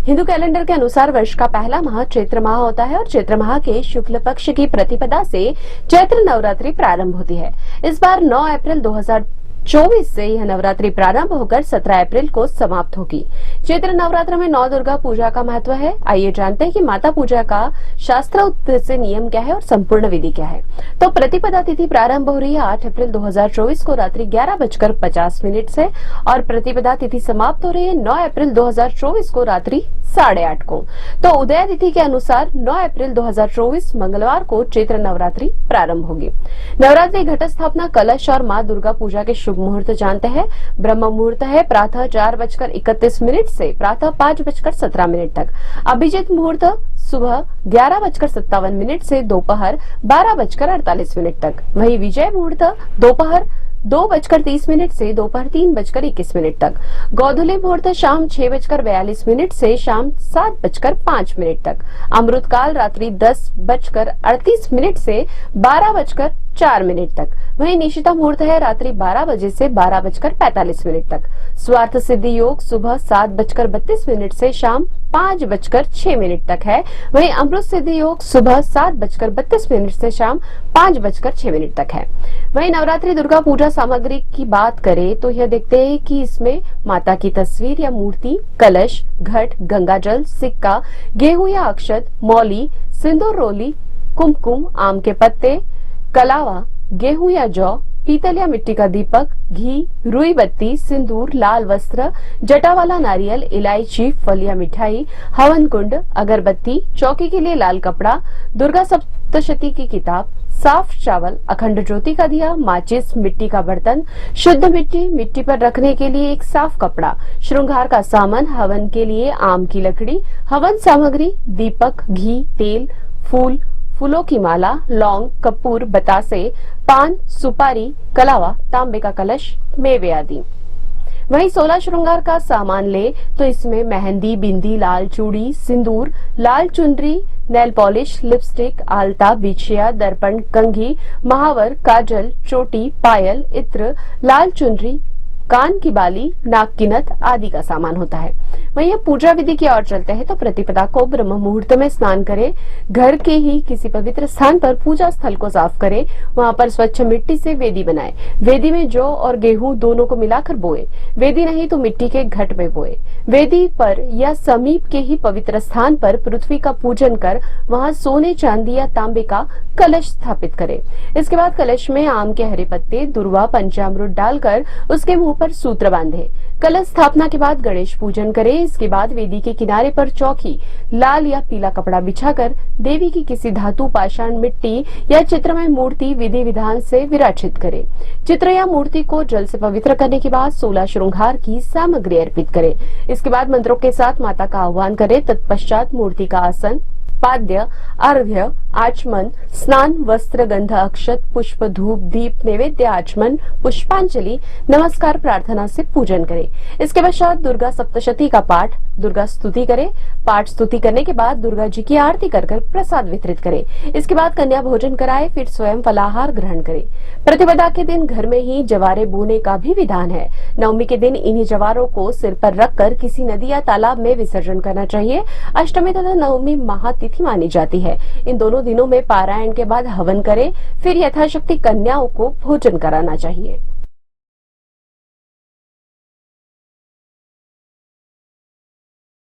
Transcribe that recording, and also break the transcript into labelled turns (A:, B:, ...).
A: Hindu calendar के अनुसार वर्ष का पहला माह चैत्र माह होता है और चैत्र माह के शुक्ल पक्ष की प्रतिपदा से चैत्र नवरात्रि प्रारंभ होती है। इस बार 9 अप्रैल 2024 से यह नवरात्रि प्रारंभ होकर 17 अप्रैल को समाप्त होगी। चैत्र नवरात्र में 9 दुर्गा पूजा का महत्व है। आइए जानते हैं कि माता पूजा का शास्त्रोक्त से नियम क्या है और संपूर्ण विधि क्या है। तो प्रतिपदा तिथि प्रारंभ हो रही है 8 अप्रैल 2024 को रात्रि 11:50 से और प्रतिपदा तिथि समाप्त हो रही है 9 अप्रैल 2024 को रात्रि 8:30 को। तो उदय तिथि के अनुसार 9 अप्रैल 2024 मंगलवार को चैत्र नवरात्रि प्रारंभ होगी। नवरात्रि घट स्थापना, कलश और माँ दुर्गा पूजा के शुभ मुहूर्त जानते हैं। ब्रह्म मुहूर्त है प्रातः 4:31 से प्रातः 5:17 तक। अभिजीत मुहूर्त सुबह 11:57 से दोपहर 12:48 तक। वही विजय मुहूर्त दोपहर 2:30 से दोपहर 3:21 तक। गोधूली मुहूर्त शाम 6:42 से शाम 7:05 तक। अमृत काल रात्रि 10:38 से 12:04 तक। वहीं निशिता मुहूर्त है रात्रि 12 बजे से 12:45 तक। स्वार्थ सिद्धि योग सुबह 7:32 से शाम 5:06 तक है। वहीं अमृत सिद्धि योग सुबह 7:32 से शाम 5:06 तक है। वहीं नवरात्रि दुर्गा पूजा सामग्री की बात करें तो यह देखते हैं कि इसमें माता की तस्वीर या मूर्ति, कलश, घट, गंगाजल, सिक्का, गेहूं या अक्षत, मौली, सिंदूर रोली, कुमकुम, आम के पत्ते, कलावा, गेहूं या जौ, पीतल या मिट्टी का दीपक, घी, रुई बत्ती, सिंदूर, लाल वस्त्र, जटा वाला नारियल, इलायची, फल या मिठाई, हवन कुंड, अगरबत्ती, चौकी के लिए लाल कपड़ा, दुर्गा सप्तशती की किताब, साफ चावल, अखंड ज्योति का दिया, माचिस, मिट्टी का बर्तन, शुद्ध मिट्टी, मिट्टी पर रखने के लिए एक साफ कपड़ा, श्रृंगार का सामान, हवन के लिए आम की लकड़ी, हवन सामग्री, दीपक, घी, तेल, फूल, फूलों की माला, लौंग, कपूर, बतासे, पान, सुपारी, कलावा, तांबे का कलश, मेवे आदि। वहीं 16 श्रृंगार का सामान ले तो इसमें मेहंदी, बिंदी, लाल चूड़ी, सिंदूर, लाल चुनरी, नेल पॉलिश, लिपस्टिक, आलता, बिछिया, दर्पण, कंघी, महावर, काजल, चोटी, पायल, इत्र, लाल चुनरी, कान की बाली, नाक की नथ आदि का सामान होता है। वहीं पूजा विधि की ओर चलते हैं तो प्रतिपदा को ब्रह्म मुहूर्त में स्नान करें, घर के ही किसी पवित्र स्थान पर पूजा स्थल को साफ करें, वहां पर स्वच्छ मिट्टी से वेदी बनाएं। वेदी में जौ और गेहूं दोनों को मिलाकर बोए, वेदी नहीं तो मिट्टी के घट में बोए। वेदी पर या समीप के ही पवित्र स्थान पर पृथ्वी का पूजन कर वहां सोने, चांदी या तांबे का कलश स्थापित करें। इसके बाद कलश में आम के हरे पत्ते, दुर्वा, पंचामृत डालकर उसके मुंह पर सूत्र बांधे। कलश स्थापना के बाद गणेश पूजन करें। इसके बाद वेदी के किनारे पर चौकी, लाल या पीला कपड़ा बिछाकर देवी की किसी धातु, पाषाण, मिट्टी या चित्रमय मूर्ति विधि विधान से विराजित करें। चित्र या मूर्ति को जल से पवित्र करने के बाद 16 श्रृंगार की सामग्री अर्पित करें। इसके बाद मंत्रों के साथ माता का आह्वान करें। तत्पश्चात मूर्ति का आसन, पाद्य, अर्घ्य, आचमन, स्नान, वस्त्र, गंध, अक्षत, पुष्प, धूप, दीप, नैवेद्य, आचमन, पुष्पांजलि, नमस्कार, प्रार्थना से पूजन करें। इसके पश्चात दुर्गा सप्तशती का पाठ, दुर्गा स्तुति करें। पाठ स्तुति करने के बाद दुर्गा जी की आरती कर प्रसाद वितरित करें। इसके बाद कन्या भोजन कराए, फिर स्वयं फलाहार ग्रहण करें। प्रतिपदा के दिन घर में ही जवारे बोने का भी विधान है। नवमी के दिन इन्हीं जवारों को सिर पर रखकर किसी नदी या तालाब में विसर्जन करना चाहिए। अष्टमी तथा नवमी महातिथि मानी जाती है। इन दोनों दिनों में पारायण के बाद हवन करें, फिर यथाशक्ति कन्याओं को भोजन कराना चाहिए।